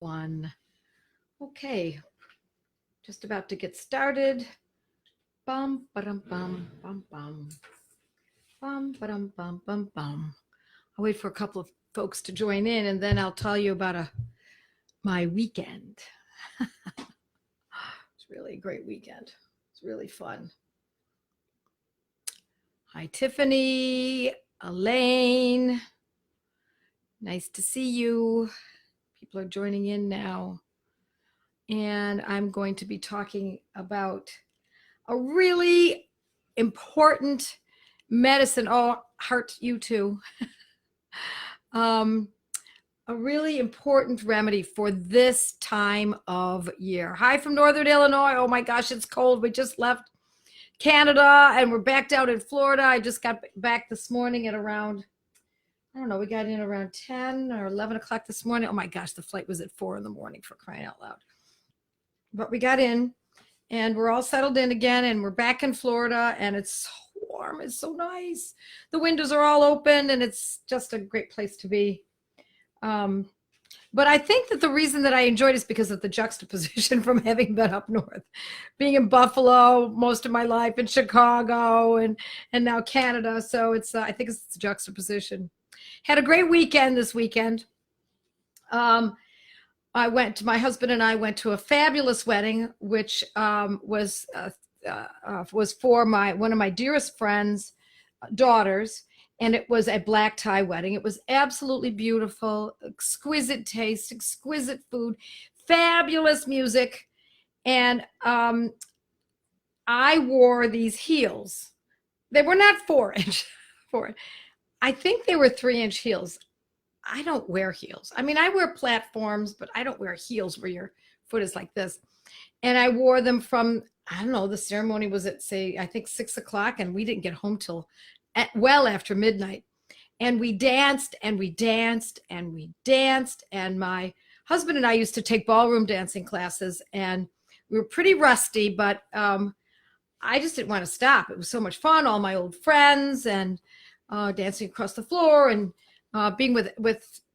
One. Okay, just about to get started. Bum, ba-dum, bum, bum, bum. Bum, ba-dum, bum, bum, bum. I'll wait for a couple of folks to join in, and then I'll tell you about my weekend. It's really a great weekend. It's really fun. Hi, Tiffany, Elaine. Nice to see you. People are joining in now. And I'm going to be talking about a really important medicine. Oh, heart, you too. A really important remedy for this time of year. Hi from Northern Illinois. Oh my gosh, it's cold. We just left Canada and we're back down in Florida. I just got back this morning at around, I don't know, we got in around 10 or 11 o'clock this morning. Oh my gosh, the flight was at 4 in the morning, for crying out loud. But we got in and we're all settled in again and we're back in Florida and it's so warm. It's so nice. The windows are all open and it's just a great place to be. But I think that the reason that I enjoyed it is because of the juxtaposition from having been up north, being in Buffalo most of my life, in Chicago, and now Canada. So it's I think it's the juxtaposition. Had a great weekend this weekend. My husband and I went to a fabulous wedding, which was for one of my dearest friends' daughters. And it was a black tie wedding. It was absolutely beautiful, exquisite taste, exquisite food, fabulous music. And I wore these heels. They were not 4-inch. I think they were 3-inch heels. I don't wear heels. I mean, I wear platforms, but I don't wear heels where your foot is like this. And I wore them from, I don't know, the ceremony was at, say, I think 6 o'clock, and we didn't get home till well after midnight. And we danced and we danced and we danced. And my husband and I used to take ballroom dancing classes, and we were pretty rusty, but I just didn't want to stop. It was so much fun. All my old friends and dancing across the floor and being with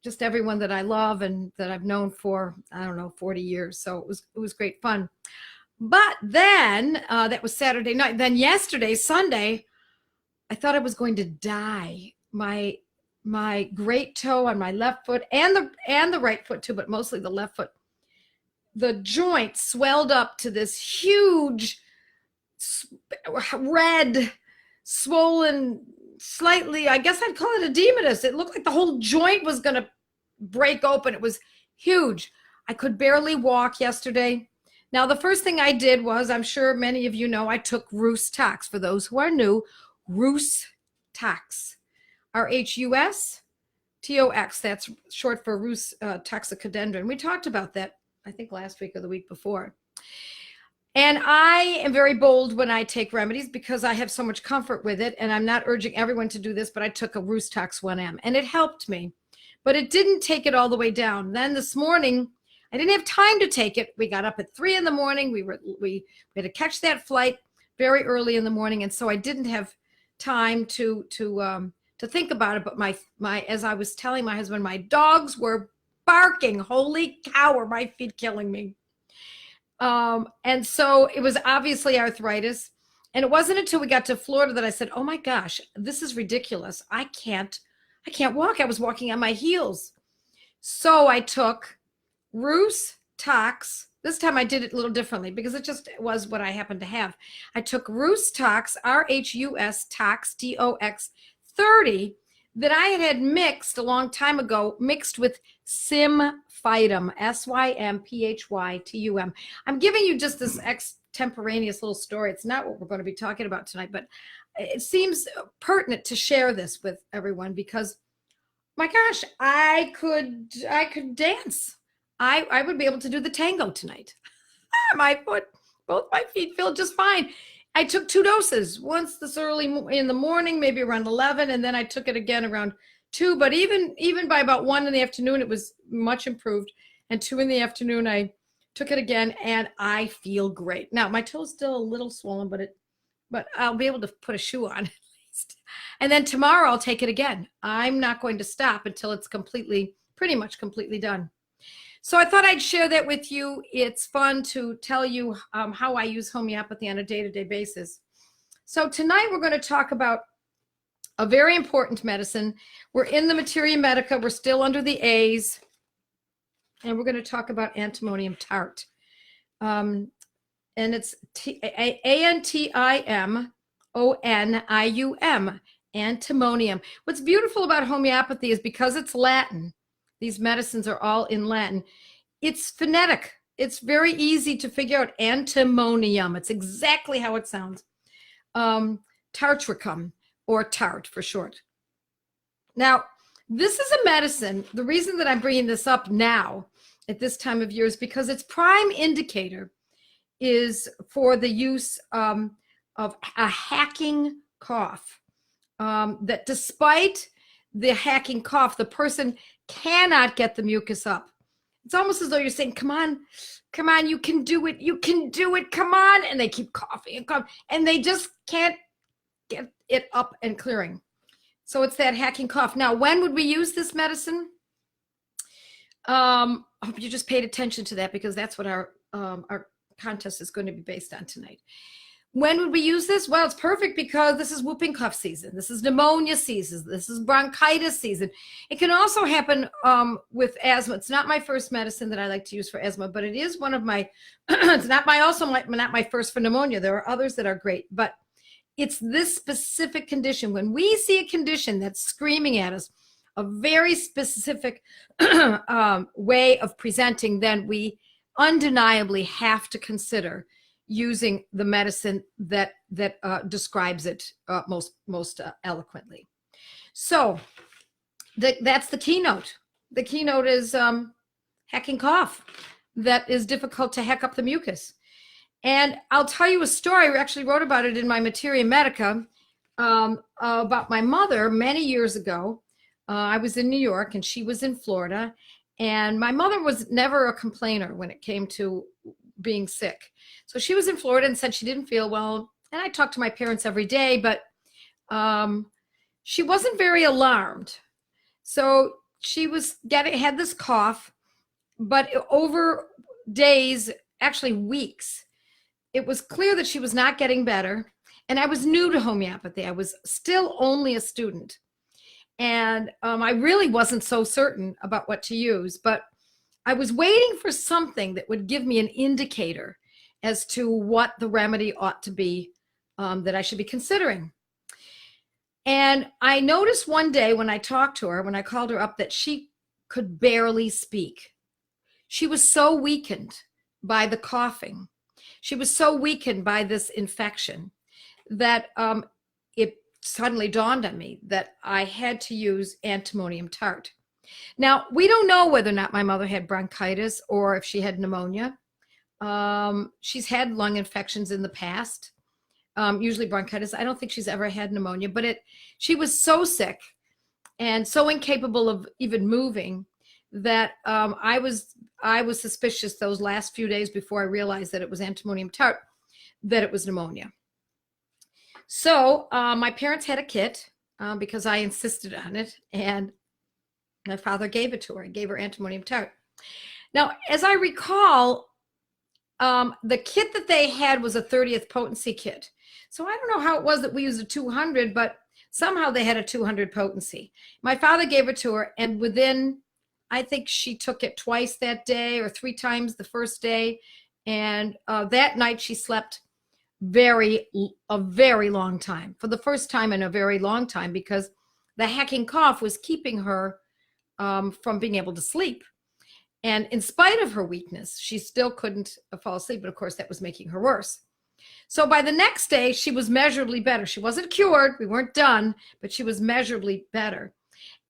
just everyone that I love and that I've known for, I don't know, 40 years. So it was great fun. But then that was Saturday night. Then yesterday, Sunday, I thought I was going to die. My great toe on my left foot and the right foot too, but mostly the left foot. The joint swelled up to this huge red, swollen, slightly, I guess I'd call it edematous. It looked like the whole joint was going to break open. It was huge. I could barely walk yesterday. Now, the first thing I did was, I'm sure many of you know, I took Rhus Tox. For those who are new, Rhus Tox, Rhus-Tox. That's short for Rhus toxicodendron. We talked about that, I think, last week or the week before. And I am very bold when I take remedies because I have so much comfort with it. And I'm not urging everyone to do this, but I took a Rhus Tox 1M and it helped me. But it didn't take it all the way down. Then this morning, I didn't have time to take it. We got up at 3 in the morning. We had to catch that flight very early in the morning. And so I didn't have time to think about it. But my as I was telling my husband, my dogs were barking. Holy cow, are my feet killing me? And so it was obviously arthritis. And it wasn't until we got to Florida that I said, oh my gosh, this is ridiculous. I can't walk. I was walking on my heels. So I took Rhus Tox. This time I did it a little differently because it just was what I happened to have. I took Rhus Tox, Rhus Tox, Tox 30 that I had mixed a long time ago, mixed with Symphytum, Symphytum. I'm giving you just this extemporaneous little story. It's not what we're going to be talking about tonight, but it seems pertinent to share this with everyone because, my gosh, I could dance. I would be able to do the tango tonight. Both my feet feel just fine. I took 2 doses, once this early in the morning, maybe around 11, and then I took it again around 2. But even by about 1 in the afternoon, it was much improved. And 2 in the afternoon, I took it again, and I feel great. Now, my toe's still a little swollen, but I'll be able to put a shoe on at least. And then tomorrow, I'll take it again. I'm not going to stop until it's pretty much completely done. So I thought I'd share that with you. It's fun to tell you how I use homeopathy on a day-to-day basis. So tonight we're going to talk about a very important medicine. We're in the Materia Medica. We're still under the A's. And we're going to talk about Antimonium tart. And it's Antimonium, Antimonium. What's beautiful about homeopathy is because it's Latin, these medicines are all in Latin, it's phonetic. It's very easy to figure out. Antimonium. It's exactly how it sounds. Tartricum, or tart for short. Now, this is a medicine. The reason that I'm bringing this up now at this time of year is because its prime indicator is for the use of a hacking cough. That despite the hacking cough, the person cannot get the mucus up. It's almost as though you're saying, come on, you can do it, come on. And they keep coughing and coughing, and they just can't get it up and clearing. So it's that hacking cough. Now, when would we use this medicine? I hope you just paid attention to that, because that's what our contest is going to be based on tonight. When would we use this? Well, it's perfect because this is whooping cough season. This is pneumonia season. This is bronchitis season. It can also happen with asthma. It's not my first medicine that I like to use for asthma, but it is one of my, it's not my first for pneumonia. There are others that are great, but it's this specific condition. When we see a condition that's screaming at us, a very specific way of presenting, then we undeniably have to consider using the medicine that describes it most eloquently. So that's the keynote. The keynote is hacking cough that is difficult to hack up the mucus. And I'll tell you a story. I actually wrote about it in my Materia Medica about my mother many years ago. I was in New York and she was in Florida. And my mother was never a complainer when it came to being sick. So she was in Florida and said she didn't feel well. And I talked to my parents every day, but she wasn't very alarmed. So she had this cough, but over days, actually weeks, it was clear that she was not getting better. And I was new to homeopathy. I was still only a student. And I really wasn't so certain about what to use, but I was waiting for something that would give me an indicator as to what the remedy ought to be that I should be considering. And I noticed one day when I talked to her, when I called her up, that she could barely speak. She was so weakened by the coughing. She was so weakened by this infection that it suddenly dawned on me that I had to use Antimonium tart. Now, we don't know whether or not my mother had bronchitis or if she had pneumonia. She's had lung infections in the past, usually bronchitis. I don't think she's ever had pneumonia, but she was so sick and so incapable of even moving that I was suspicious those last few days before I realized that it was Antimonium tart, that it was pneumonia. So my parents had a kit because I insisted on it, and my father gave it to her. He gave her Antimonium tart. Now, as I recall, the kit that they had was a 30th potency kit. So I don't know how it was that we used a 200, but somehow they had a 200 potency. My father gave it to her, and within, I think she took it twice that day or 3 times the first day. And that night she slept a very long time, for the first time in a very long time, because the hacking cough was keeping her from being able to sleep. And in spite of her weakness, she still couldn't fall asleep. But of course, that was making her worse. So by the next day, she was measurably better. She wasn't cured. We weren't done, but she was measurably better.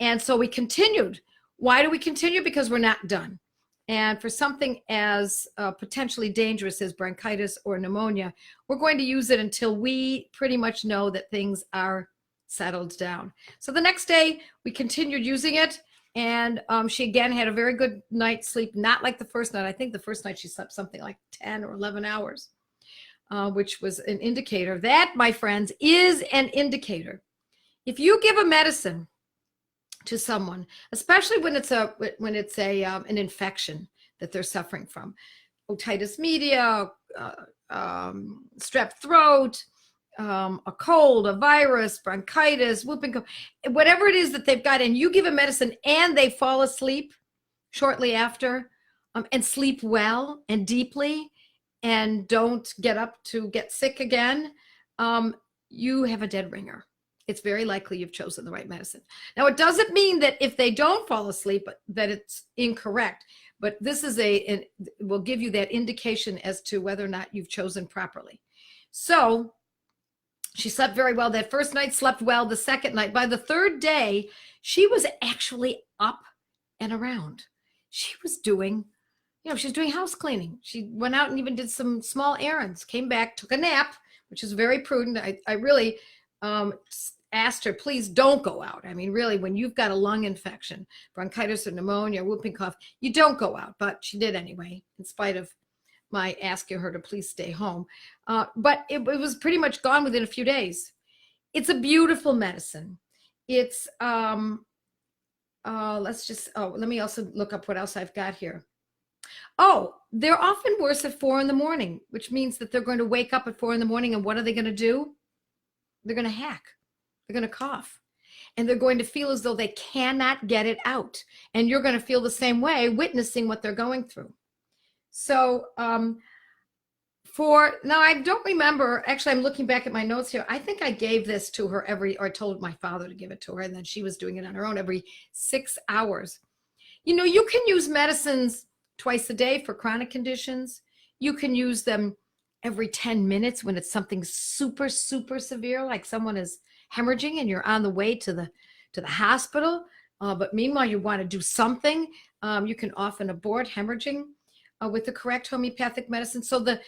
And so we continued. Why do we continue? Because we're not done. And for something as potentially dangerous as bronchitis or pneumonia, we're going to use it until we pretty much know that things are settled down. So the next day, we continued using it. And she again had a very good night's sleep, not like the first night. I think the first night she slept something like 10 or 11 hours, which was an indicator. That, my friends, is an indicator. If you give a medicine to someone, especially when it's an infection that they're suffering from. Otitis media, strep throat, a cold, a virus, bronchitis, whooping cough, whatever it is that they've got, and you give a medicine and they fall asleep shortly after, and sleep well and deeply and don't get up to get sick again, you have a dead ringer. It's very likely you've chosen the right medicine. Now, it doesn't mean that if they don't fall asleep, that it's incorrect, but this is will give you that indication as to whether or not you've chosen properly. So she slept very well. That first night, slept well. The second night, by the third day, she was actually up and around. She was doing, she was doing house cleaning. She went out and even did some small errands, came back, took a nap, which is very prudent. I really asked her, please don't go out. I mean, really, when you've got a lung infection, bronchitis or pneumonia, whooping cough, you don't go out. But she did anyway, in spite of my asking her to please stay home. But it was pretty much gone within a few days. It's a beautiful medicine. It's, let me also look up what else I've got here. Oh, they're often worse at 4 a.m, which means that they're going to wake up at 4 a.m. and what are they going to do? They're going to hack. They're going to cough. And they're going to feel as though they cannot get it out. And you're going to feel the same way witnessing what they're going through. So now I don't remember, actually I'm looking back at my notes here. I think I gave this to her or told my father to give it to her, and then she was doing it on her own every 6 hours. You can use medicines twice a day for chronic conditions. You can use them every 10 minutes when it's something super, super severe, like someone is hemorrhaging and you're on the way to the hospital. But meanwhile, you want to do something. You can often abort hemorrhaging with the correct homeopathic medicine. So the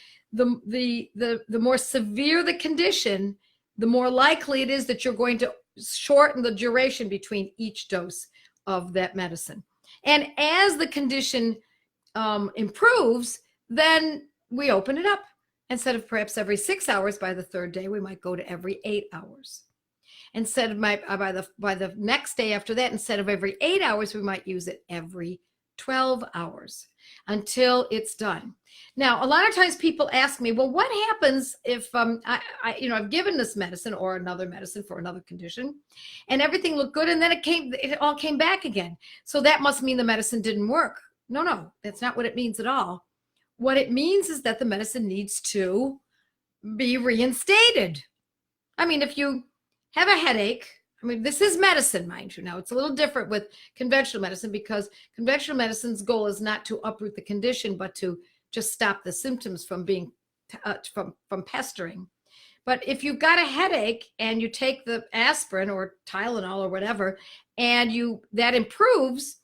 more severe the condition, the more likely it is that you're going to shorten the duration between each dose of that medicine. And as the condition improves, then we open it up. Instead of perhaps every 6 hours by the third day, we might go to every 8 hours. Instead of by the next day after that, instead of every 8 hours, we might use it every 12 hours until it's done. Now, a lot of times people ask me, well, what happens if I've given this medicine or another medicine for another condition and everything looked good and then it all came back again. So that must mean the medicine didn't work. No, that's not what it means at all. What it means is that the medicine needs to be reinstated. I mean, if you have a headache, this is medicine, mind you. Now, it's a little different with conventional medicine because conventional medicine's goal is not to uproot the condition, but to just stop the symptoms from being from pestering. But if you've got a headache and you take the aspirin or Tylenol or whatever, and that improves,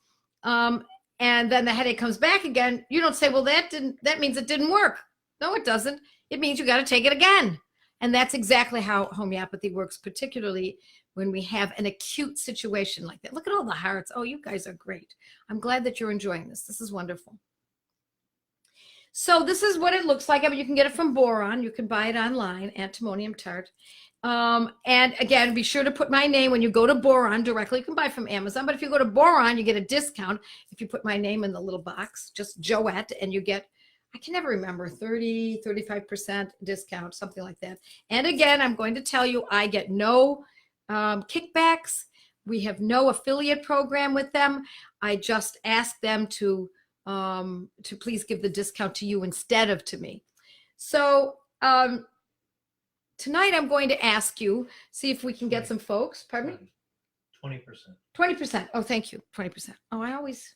and then the headache comes back again, you don't say, well, that means it didn't work. No, it doesn't. It means you got to take it again. And that's exactly how homeopathy works, particularly when we have an acute situation like that. Look at all the hearts. Oh, you guys are great. I'm glad that you're enjoying this. This is wonderful. So this is what it looks like. You can get it from Boron. You can buy it online, Antimonium tart. And again, be sure to put my name when you go to Boron directly. You can buy from Amazon, but if you go to Boron, you get a discount. If you put my name in the little box, just Joette, and you get, I can never remember, 30, 35% discount, something like that. And again, I'm going to tell you, I get no kickbacks. We have no affiliate program with them. I just ask them to please give the discount to you instead of to me. So, tonight, I'm going to ask you, see if we can get some folks. Pardon me? 20%. 20%. Oh, thank you. 20%. Oh, I always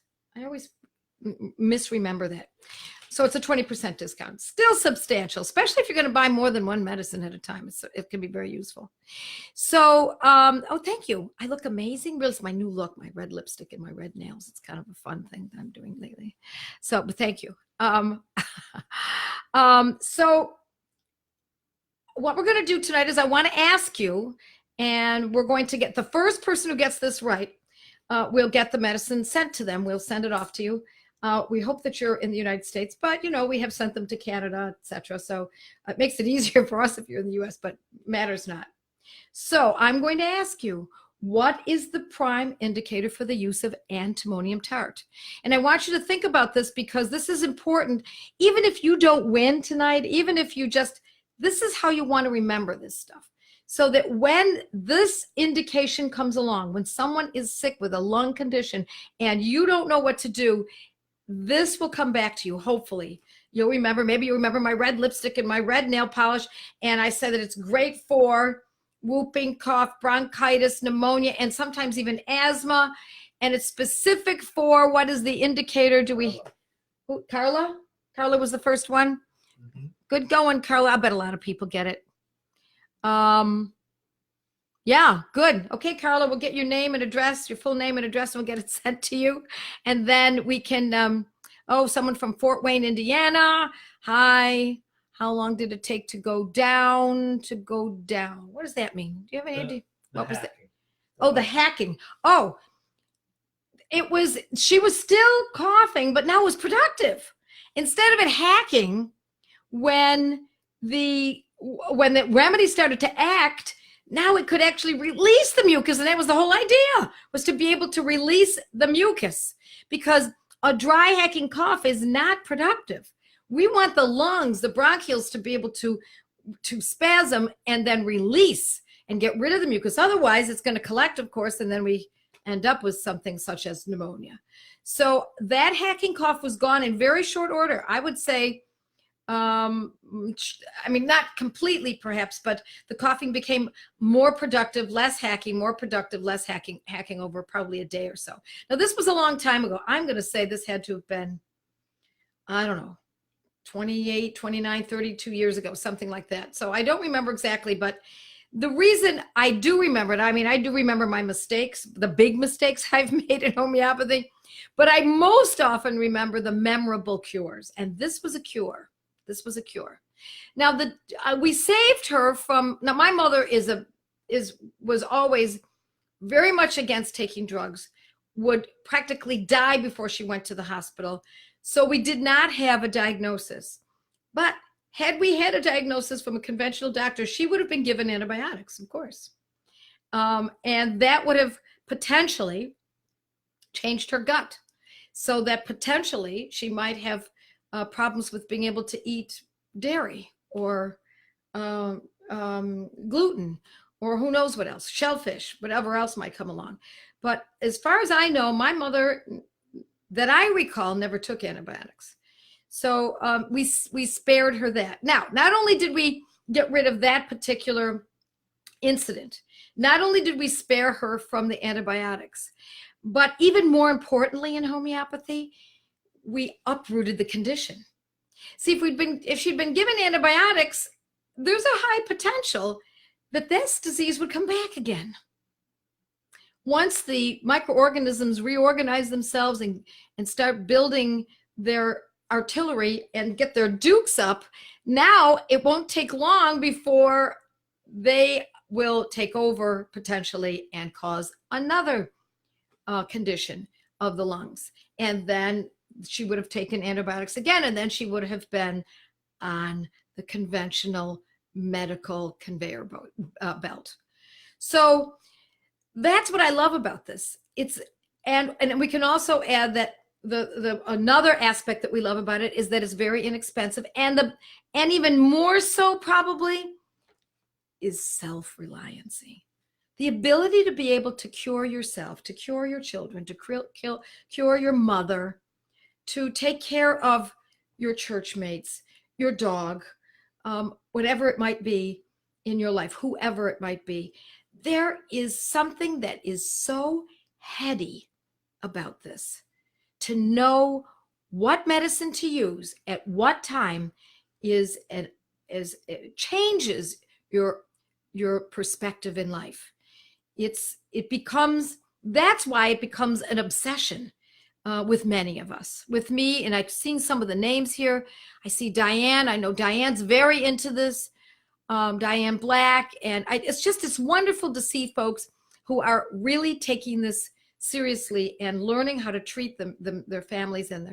misremember that. So it's a 20% discount. Still substantial, especially if you're going to buy more than one medicine at a time. It can be very useful. So, oh, thank you. I look amazing. Really, it's my new look, my red lipstick and my red nails. It's kind of a fun thing that I'm doing lately. So, but thank you. So what we're going to do tonight is I want to ask you, and we're going to get the first person who gets this right, we'll get the medicine sent to them. We'll send it off to you. We hope that you're in the United States, but we have sent them to Canada, etc. So it makes it easier for us if you're in the US, but matters not. So I'm going to ask you, what is the prime indicator for the use of antimonium tart? And I want you to think about this because this is important. Even if you don't win tonight, even if you just, this is how you want to remember this stuff. So that when this indication comes along, when someone is sick with a lung condition and you don't know what to do, this will come back to you, hopefully. You'll remember, maybe you remember my red lipstick and my red nail polish, and I said that it's great for whooping cough, bronchitis, pneumonia, and sometimes even asthma. And it's specific for, what is the indicator? Do we, Carla? Carla was the first one. Mm-hmm. Good going, Carla. I bet a lot of people get it. Yeah, good. Okay, Carla, we'll get your name and address, your full name and address, and we'll get it sent to you. And then we can, someone from Fort Wayne, Indiana. Hi. How long did it take to go down? What does that mean? Do you have any idea? What was that? Oh, the hacking. Oh, she was still coughing, but now it was productive. Instead of it hacking, when the remedy started to act, now it could actually release the mucus. And that was the whole idea, was to be able to release the mucus, because a dry hacking cough is not productive. We want the lungs, the bronchioles, to be able to spasm and then release and get rid of the mucus. Otherwise, it's going to collect, of course, and then we end up with something such as pneumonia. So that hacking cough was gone in very short order. I would say, not completely perhaps, but the coughing became more productive, less hacking, more productive, less hacking over probably a day or so. Now, this was a long time ago. I'm going to say this had to have been, I don't know, 28, 29, 32 years ago, something like that. So I don't remember exactly, but the reason I do remember it, I do remember my mistakes, the big mistakes I've made in homeopathy, but I most often remember the memorable cures. And this was a cure. Now, we saved her from, now my mother was always very much against taking drugs, would practically die before she went to the hospital. So we did not have a diagnosis. But had we had a diagnosis from a conventional doctor, she would have been given antibiotics, of course. And that would have potentially changed her gut, so that potentially she might have problems with being able to eat dairy or gluten, or who knows what else, shellfish, whatever else might come along. But as far as I know, my mother, that I recall, never took antibiotics. So we spared her that. Now, not only did we get rid of that particular incident, not only did we spare her from the antibiotics, but even more importantly in homeopathy, we uprooted the condition. See, if she'd been given antibiotics, there's a high potential that this disease would come back again. Once the microorganisms reorganize themselves and start building their artillery and get their dukes up, now it won't take long before they will take over potentially and cause another condition of the lungs. And then she would have taken antibiotics again, and then she would have been on the conventional medical conveyor belt. So that's what I love about this. And we can also add that the another aspect that we love about it is that it's very inexpensive, and even more so probably is self-reliancy. The ability to be able to cure yourself, to cure your children, to cure your mother, to take care of your church mates, your dog, whatever it might be in your life, whoever it might be. There is something that is so heady about this. To know what medicine to use at what time it changes your perspective in life. That's why it becomes an obsession with many of us. With me, and I've seen some of the names here. I see Diane. I know Diane's very into this. Diane Black. And it's wonderful to see folks who are really taking this seriously and learning how to treat their families and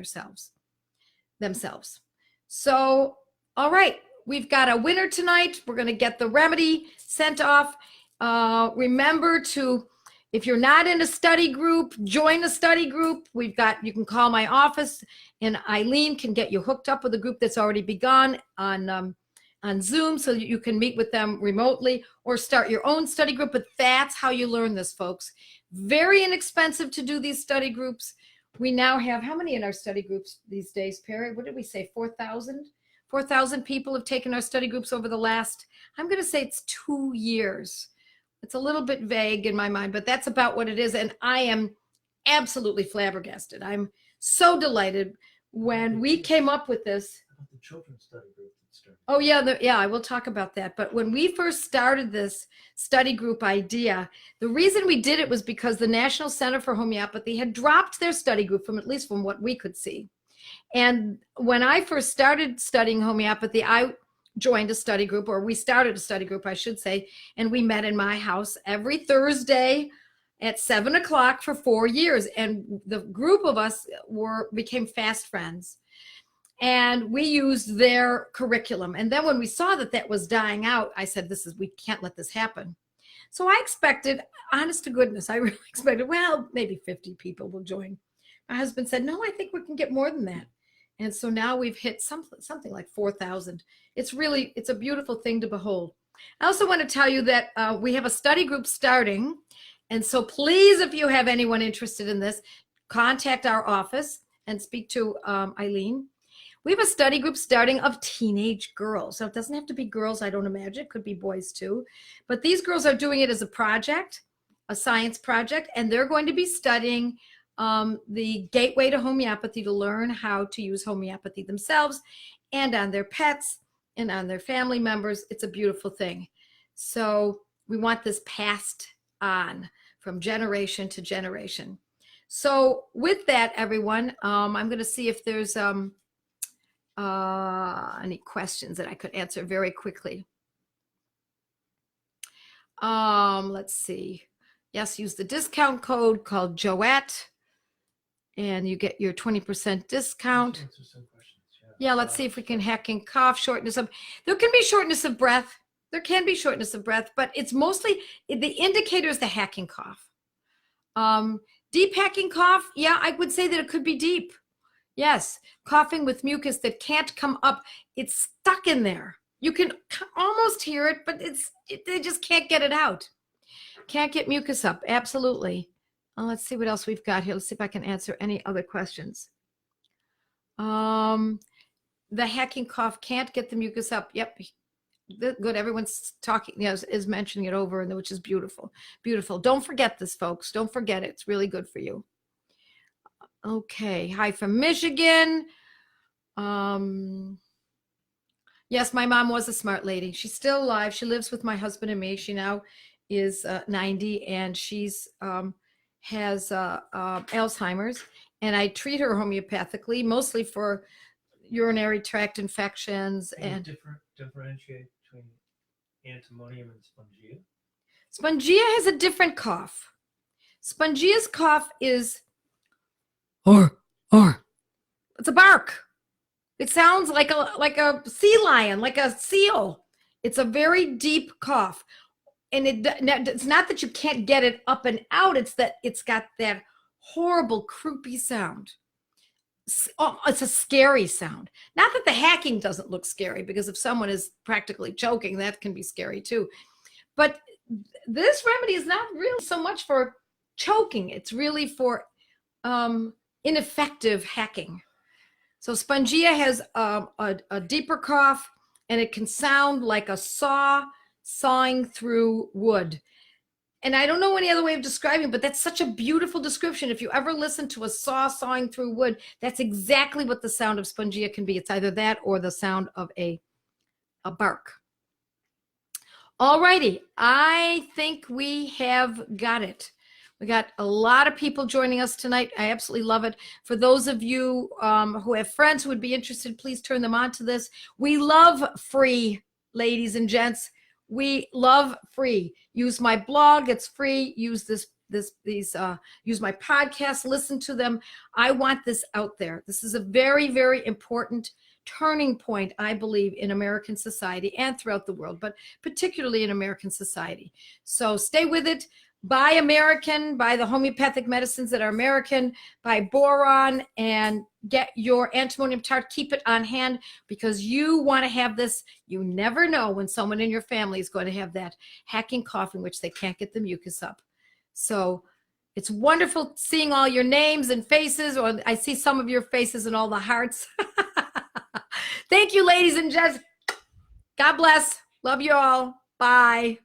themselves. So, all right, we've got a winner tonight. We're going to get the remedy sent off. Remember to If you're not in a study group, join a study group. You can call my office, and Eileen can get you hooked up with a group that's already begun on Zoom, so that you can meet with them remotely or start your own study group. But that's how you learn this, folks. Very inexpensive to do these study groups. We now have, how many in our study groups these days, Perry? What did we say, 4,000? 4,000 people have taken our study groups over the last, I'm going to say it's 2 years. It's a little bit vague in my mind, but that's about what it is. And I am absolutely flabbergasted. I'm so delighted when we came up with this. The children's study group that started. Oh, yeah, I will talk about that. But when we first started this study group idea, the reason we did it was because the National Center for Homeopathy had dropped their study group, from at least from what we could see. And when I first started studying homeopathy, I joined a study group, or we started a study group, I should say, and we met in my house every Thursday at 7 o'clock for 4 years. And the group of us became fast friends. And we used their curriculum. And then when we saw that that was dying out, I said, we can't let this happen. So I expected, honest to goodness, I really expected, well, maybe 50 people will join. My husband said, no, I think we can get more than that. And so now we've hit something like 4,000. It's a beautiful thing to behold. I also want to tell you that we have a study group starting. And so please, if you have anyone interested in this, contact our office and speak to Eileen. We have a study group starting of teenage girls. So it doesn't have to be girls, I don't imagine. It could be boys too. But these girls are doing it as a project, a science project, and they're going to be studying the gateway to homeopathy, to learn how to use homeopathy themselves and on their pets and on their family members. It's a beautiful thing. So we want this passed on from generation to generation. So with that, everyone, I'm going to see if there's any questions that I could answer very quickly. Let's see. Yes, use the discount code called Joette, and you get your 20% discount. Yeah, let's see if we can hack and cough, shortness of, there can be shortness of breath. There can be shortness of breath, but it's mostly, the indicator is the hacking cough. Deep hacking cough, yeah, I would say that it could be deep. Yes, coughing with mucus that can't come up. It's stuck in there. You can almost hear it, but they just can't get it out. Can't get mucus up, absolutely. Let's see what else we've got here. Let's see if I can answer any other questions. The hacking cough can't get the mucus up. Yep, good. Everyone's talking, is mentioning it over, and which is beautiful. Beautiful. Don't forget this, folks. Don't forget it. It's really good for you. Okay. Hi from Michigan. Yes, my mom was a smart lady. She's still alive. She lives with my husband and me. She now is 90, and she's has Alzheimer's, and I treat her homeopathically, mostly for urinary tract infections. Can you differentiate between Antimonium and Spongia? Spongia has a different cough. Spongia's cough is or. It's a bark. It sounds like a sea lion, like a seal. It's a very deep cough. And it's not that you can't get it up and out. It's that it's got that horrible, croupy sound. It's a scary sound. Not that the hacking doesn't look scary, because if someone is practically choking, that can be scary too. But this remedy is not really so much for choking. It's really for ineffective hacking. So Spongia has a deeper cough, and it can sound like a saw sawing through wood. And I don't know any other way of describing it, but that's such a beautiful description. If you ever listen to a saw sawing through wood, that's exactly what the sound of Spongia can be. It's either that or the sound of a bark. All righty. I think we have got it. We got a lot of people joining us tonight. I absolutely love it. For those of you who have friends who would be interested, please turn them on to this. We love free, ladies and gents. We love free. Use my blog, it's free. Use use my podcast, listen to them. I want this out there. This is a very, very important turning point, I believe, in American society and throughout the world, but particularly in American society. So stay with it. buy American, buy the homeopathic medicines that are American, buy boron, and get your antimonium tart. Keep it on hand because you want to have this. You never know when someone in your family is going to have that hacking cough in which they can't get the mucus up. So it's wonderful seeing all your names and faces, or I see some of your faces and all the hearts. Thank you, ladies and gents. God bless. Love you all. Bye.